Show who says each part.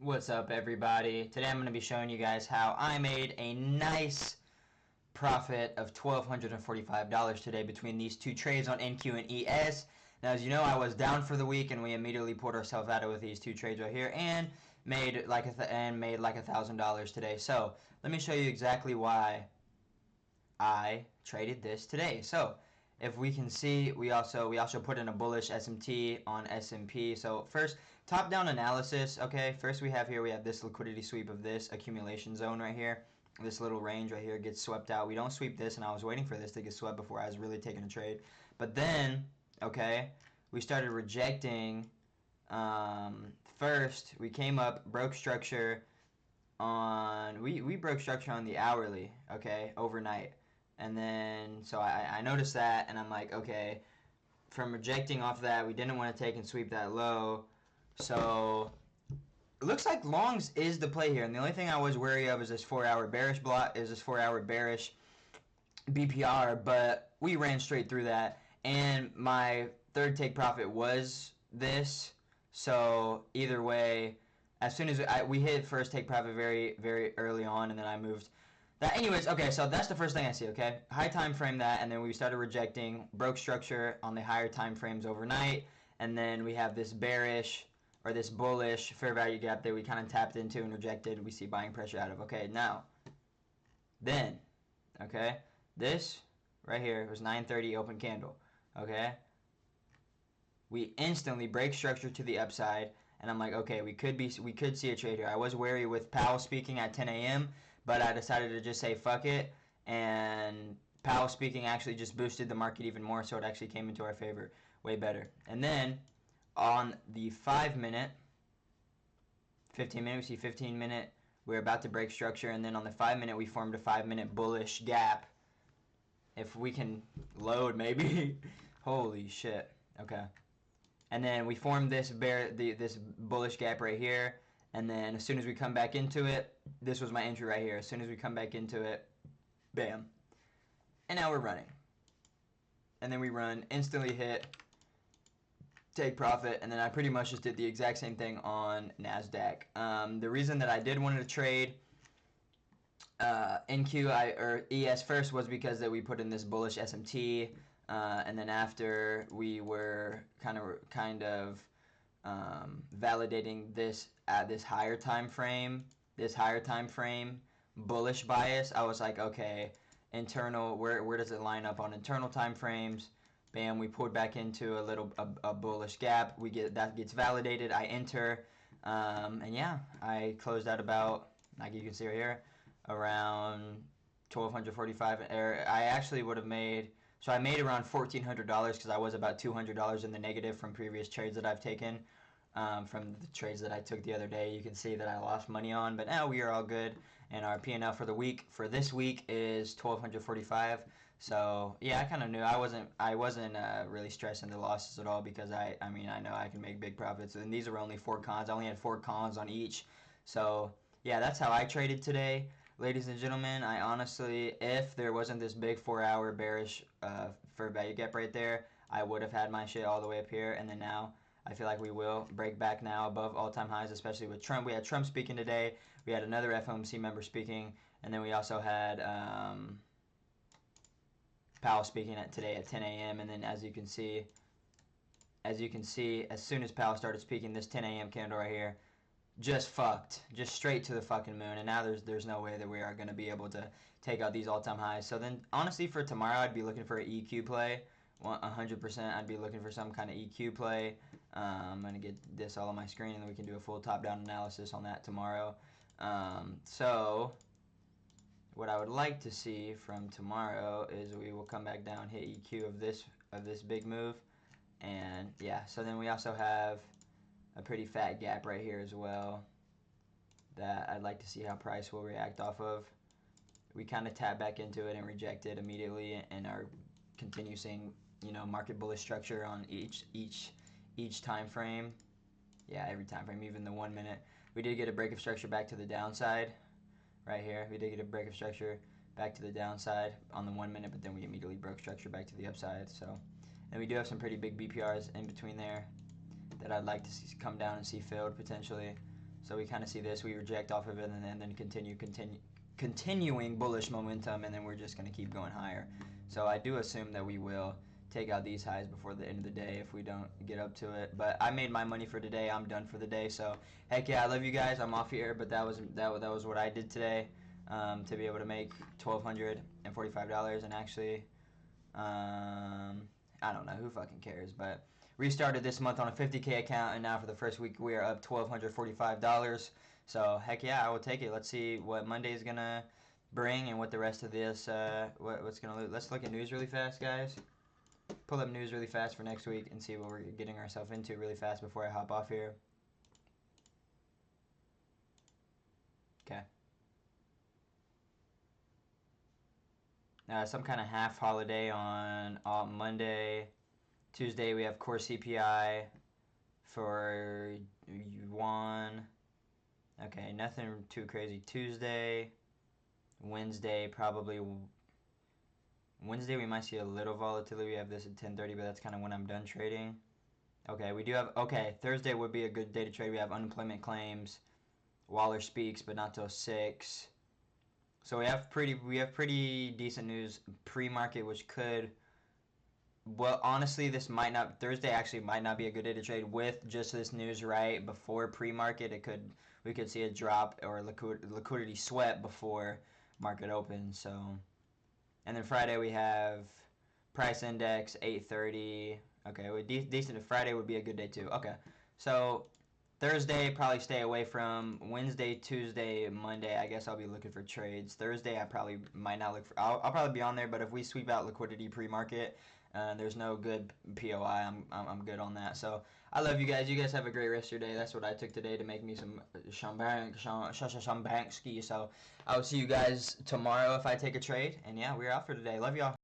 Speaker 1: What's up, everybody? Today I'm going to be showing you guys how I made a nice profit of $1,245 today between these two trades on NQ and ES. Now, as you know, I was down for the week, and we immediately pulled ourselves out of with these two trades right here, and made like $1,000 today. So let me show you exactly why I traded this today. So if we can see, we also put in a bullish SMT on S&P. So first, top-down analysis. Okay, first we have this liquidity sweep of this accumulation zone right here. This little range right here gets swept out. We don't sweep this, and I was waiting for this to get swept before I was really taking a trade. But then, okay, we started rejecting. First, we came up, broke structure on, we broke structure on the hourly, okay, overnight. And then, so I noticed that, and I'm like, okay, from rejecting off that, we didn't want to take and sweep that low. So it looks like longs is the play here. And the only thing I was wary of is this 4-hour bearish block, is this 4-hour bearish BPR, but we ran straight through that. And my third take profit was this. So either way, as soon as we hit first take profit very, very early on, and then I moved that. Anyways, okay, so that's the first thing I see, okay? High time frame that, and then we started rejecting, broke structure on the higher time frames overnight, and then we have this bearish or this bullish fair value gap that we kind of tapped into and rejected. We see buying pressure out of. Okay, now, then, okay, this right here was 9:30 open candle, okay? We instantly break structure to the upside, and I'm like, okay, we could see a trade here. I was wary with Powell speaking at 10 a.m., but I decided to just say fuck it, and Powell speaking actually just boosted the market even more, so it actually came into our favor way better. And then on the 5-minute, 15-minute, we see 15-minute, we're about to break structure, and then on the 5-minute, we formed a 5-minute bullish gap. If we can load, maybe. Holy shit. Okay. And then we formed this this bullish gap right here, and then as soon as we come back into it, this was my entry right here. As soon as we come back into it, bam. And now we're running. And then we run, instantly hit, take profit, and then I pretty much just did the exact same thing on NASDAQ. The reason that I did want to trade NQ or ES first was because that we put in this bullish SMT, and then after we were kind of validating this at this higher time frame, bullish bias. I was like, okay, internal, where does it line up on internal time frames? Bam, we pulled back into a bullish gap. That gets validated. I enter, and yeah, I closed out about, like you can see right here, around 1,245. I actually would have made, so I made around $1,400 because I was about $200 in the negative from previous trades that I've taken. From the trades that I took the other day, you can see that I lost money on, but now we are all good, and our P&L for the week, for this week, is $1,245. So yeah, I kind of knew I wasn't really stressing the losses at all, because I know I can make big profits, and these are only 4 cons. I only had 4 cons on each, so yeah, that's how I traded today. Ladies and gentlemen, I honestly, if there wasn't this big 4-hour bearish fair value gap right there, I would have had my shit all the way up here, and then now I feel like we will break back now above all-time highs, especially with Trump. We had Trump speaking today. We had another FOMC member speaking, and then we also had Powell speaking today at 10 a.m. And then as you can see, as soon as Powell started speaking, this 10 a.m. candle right here just fucked, just straight to the fucking moon. And now there's no way that we are going to be able to take out these all-time highs. So then, honestly, for tomorrow, I'd be looking for an EQ play. 100%, I'd be looking for some kind of EQ play. I'm going to get this all on my screen, and then we can do a full top-down analysis on that tomorrow. So what I would like to see from tomorrow is we will come back down, hit EQ of this big move. And yeah, so then we also have a pretty fat gap right here as well that I'd like to see how price will react off of. We kind of tap back into it and reject it immediately, and are continue seeing, market bullish structure on each time frame. Yeah, every time frame, even the 1 minute. We did get a break of structure back to the downside right here. We did get a break of structure back to the downside on the 1 minute, but then we immediately broke structure back to the upside. So, and we do have some pretty big BPRs in between there that I'd like to see come down and see filled potentially. So we kind of see this, we reject off of it, and then continuing bullish momentum, and then we're just going to keep going higher. So I do assume that we will take out these highs before the end of the day if we don't get up to it. But I made my money for today. I'm done for the day. So heck yeah, I love you guys. I'm off here, but that was what I did today, to be able to make $1,245. And actually, I don't know, who fucking cares, but restarted this month on a 50K account, and now for the first week we are up $1,245. So heck yeah, I will take it. Let's see what Monday is gonna bring and what the rest of this what's gonna. Let's look at news really fast, guys. Pull up news really fast for next week and see what we're getting ourselves into really fast before I hop off here. Okay. Some kind of half holiday on Monday. Tuesday we have core CPI for yuan. Okay, nothing too crazy. Tuesday, Wednesday probably. Wednesday we might see a little volatility. We have this at 10:30, but that's kind of when I'm done trading. Okay, we do have. Okay, Thursday would be a good day to trade. We have unemployment claims. Waller speaks, but not till 6. So we have pretty decent news pre-market, which could. Well, honestly, Thursday actually might not be a good day to trade with just this news right before pre-market. We could see a drop or liquidity sweat before market opens. So, and then Friday we have price index 830. Okay, decent. Friday would be a good day too. Okay, so Thursday probably stay away from. Wednesday, Tuesday, Monday, I guess I'll be looking for trades. Thursday I probably might not look for. I'll probably be on there, but if we sweep out liquidity pre-market, there's no good POI. I'm good on that. So I love you guys. You guys have a great rest of your day. That's what I took today to make me some Shambansky. So I will see you guys tomorrow if I take a trade. And yeah, we're out for today. Love y'all.